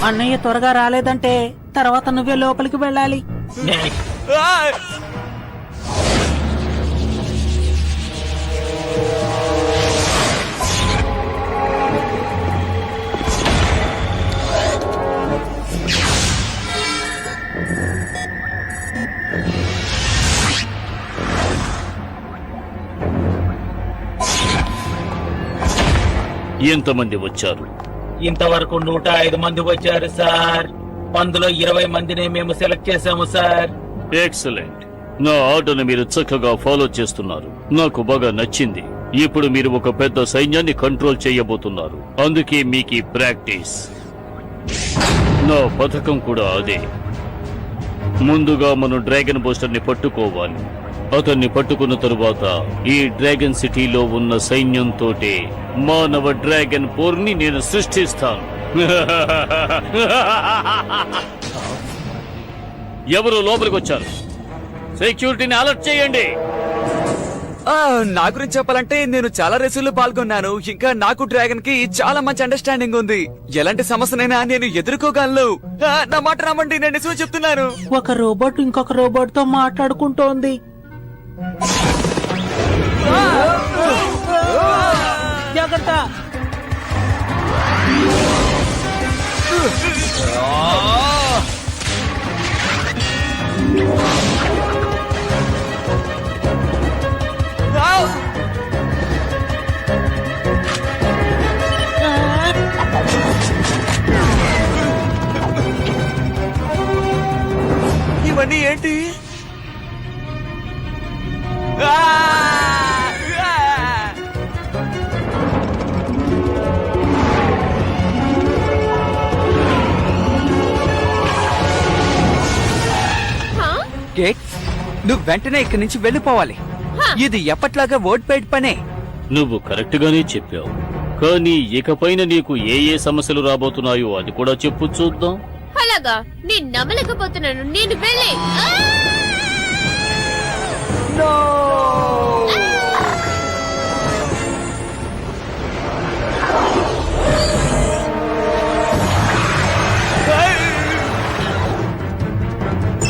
అన్నయ్య త్వరగా రాలేదంటే తర్వాత నువ్వే లోపలికి వెళ్ళాలి. ఎంతమంది వచ్చారు? ఇంతవరకు 105 మంది వచ్చారు సార్. అందులో 20 మందిని మేము సెలెక్ట్ చేశాము సార్. ఎక్సలెంట్. నా ఆర్డర్ని మీరు చక్కగా ఫాలో చేస్తున్నారు. నాకు బాగా నచ్చింది. ఇప్పుడు మీరు ఒక పెద్ద సైన్యాన్ని కంట్రోల్ చేయబోతున్నారు. అందుకే మీకు ప్రాక్టీస్. నా పథకం కూడా అదే. ముందుగా మనం డ్రాగన్ బూస్టర్ ని పట్టుకోవాలి. అతన్ని పట్టుకున్న తరువాత ఈ డ్రాగన్ సిటీలో ఉన్న సైన్యంతోటే మానవ డ్రాగన్ పోర్ని నేను సృష్టిస్తాను. ఎవరు లోపలికి వచ్చారు? సెక్యూరిటీని అలర్ట్ చేయండి. నా గురించి చెప్పాలంటే నేను చాలా రేసుల్లో పాల్గొన్నాను. ఇంకా నాకు డ్రాగన్ కి చాలా మంచి అండర్స్టాండింగ్ ఉంది. ఎలాంటి సమస్యనైనా నేను ఎదుర్కోగలను. నా మాట నమ్మండి, నేను నిజమే చెప్తున్నాను. ఒక రోబోట్ ఇంకొక రోబోట్ తో మాట్లాడుకుంటోంది. జాగ్రత్త. ఇవన్నీ ఏంటి? గేట్, నువ్వు వెంటనే ఇక్కడి నుంచి వెళ్ళిపోవాలి. ఇది ఎప్పట్లాగా ఓట్ పెయిడ్ పనే. నువ్వు కరెక్ట్ గానే చెప్పావు, కానీ ఇకపైన నీకు ఏ ఏ సమస్యలు రాబోతున్నాయో అది కూడా చెప్పు చూద్దాం. అలాగా? నేను నమ్మలేకపోతున్నాను. నేను వెళ్ళే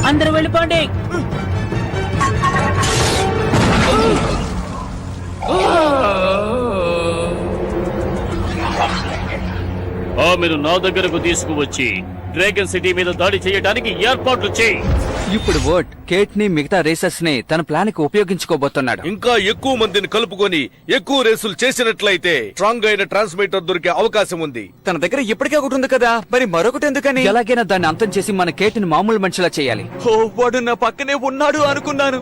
అందరూ వెళ్ళిపోండి. ఆమెను నా దగ్గరకు తీసుకువచ్చి డ్రాగన్ సిటీ మీద దాడి చేయడానికి ఏర్పాట్లు చేయి. ఇప్పుడు ఓట్ కేట్ ని మిగతా రేసర్స్ ని తన ప్లాన్ కి ఉపయోగించుకోబోతున్నాడు. ఇంకా ఎక్కువ మందిని కలుపుకొని ఎక్కువ రేసులు చేసినట్లయితే స్ట్రాంగ్ అయిన ట్రాన్స్మిటర్ దొరికే అవకాశం ఉంది. తన దగ్గర ఇప్పటికే ఒకటి ఉంది కదా, మరి మరొకటి ఎందుకని? ఎలాగైనా దాన్ని అంతం చేసి మన కేట్ ని మామూలు మనిషిలా చేయాలి. ఓ, వాడు నా పక్కనే ఉన్నాడు అనుకున్నాను.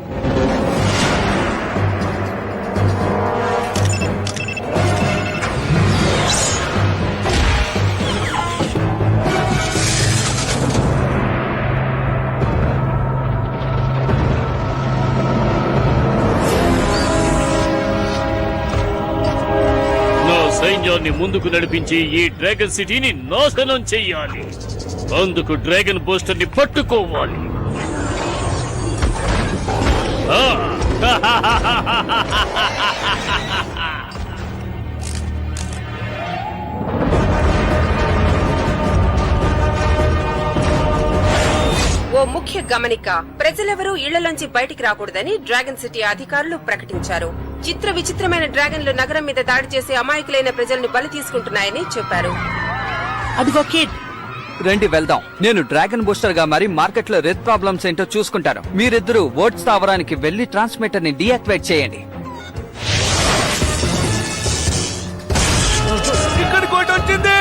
సైన్యాన్ని ముందుకు నడిపించి ఈ డ్రాగన్ సిటీని నాశనం చెయ్యాలి. అందుకు డ్రాగన్ బూస్టర్ ని పట్టుకోవాలి. ఓ ముఖ్య గమనిక, ప్రజలెవరూ ఇళ్లలోంచి బయటికి రాకూడదని డ్రాగన్ సిటీ అధికారులు ప్రకటించారు. చిత్ర విచిత్రమైన డ్రాగన్లు నగరం మీద దాడి చేసి అమాయకులైన ప్రజలను బలి తీసుకుంటున్నాయని చెప్పారు. అదిగో కిడ్, రండి వెళ్దాం. నేను డ్రాగన్ బూస్టర్ గా మరి మార్కెట్ లో రెడ్ ప్రాబ్లమ్స్ ఏంటో చూసుకుంటాను. మీరిద్దరూ ఓట్ స్థావరానికి వెళ్లి ట్రాన్స్మిటర్ ని డీయాక్టివేట్ చేయండి. ఇక్కడ కోట వచ్చింది.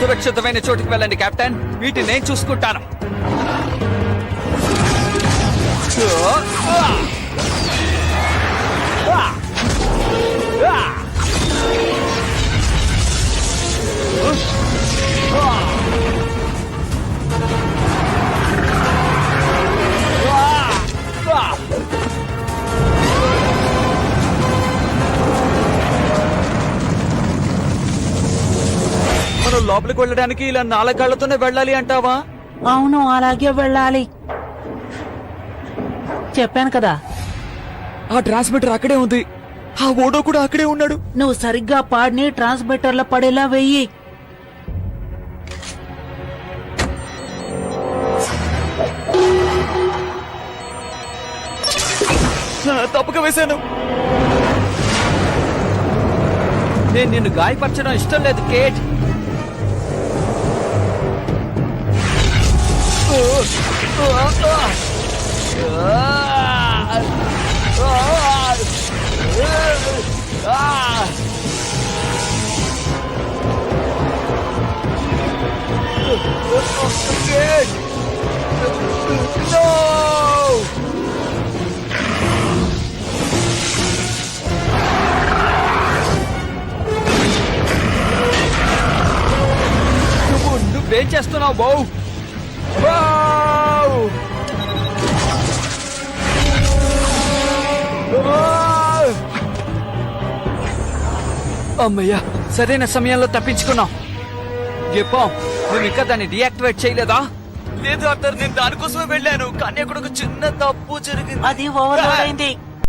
సురక్షితమైన చోటుకి వెళ్ళండి కెప్టెన్. వీటిని నేను చూసుకుంటాను. లోపలికి వెళ్ళడానికి ఇలా నాలుగాళ్లతోనే వెళ్ళాలి అంటావా? అవును, అలాగే వెళ్ళాలి. చెప్పాను కదా. ఆ ట్రాన్స్మిటర్ అక్కడే ఉంది. ఆ ఓడో కూడా అక్కడే ఉన్నాడు. నువ్వు సరిగ్గా పాడిని ట్రాన్స్మిటర్లో పడేలా వెయ్యి. తప్పుగా వేశాను. నేను నిన్ను గాయపరచడం ఇష్టం లేదు కేట్. నువ్వేం చేస్తున్నావు బౌ? అమ్మయ్యా, సరైన సమయంలో తప్పించుకున్నావు. చెప్పాం, నువ్వు ఇంకా దాన్ని డియాక్టివేట్ చేయలేదా? లేదు ఆర్థర్, నేను దానికోసమే వెళ్ళాను, కానీ అక్కడ ఒక చిన్న తప్పు జరిగింది. అది ఓవర్లోడ్ అయింది.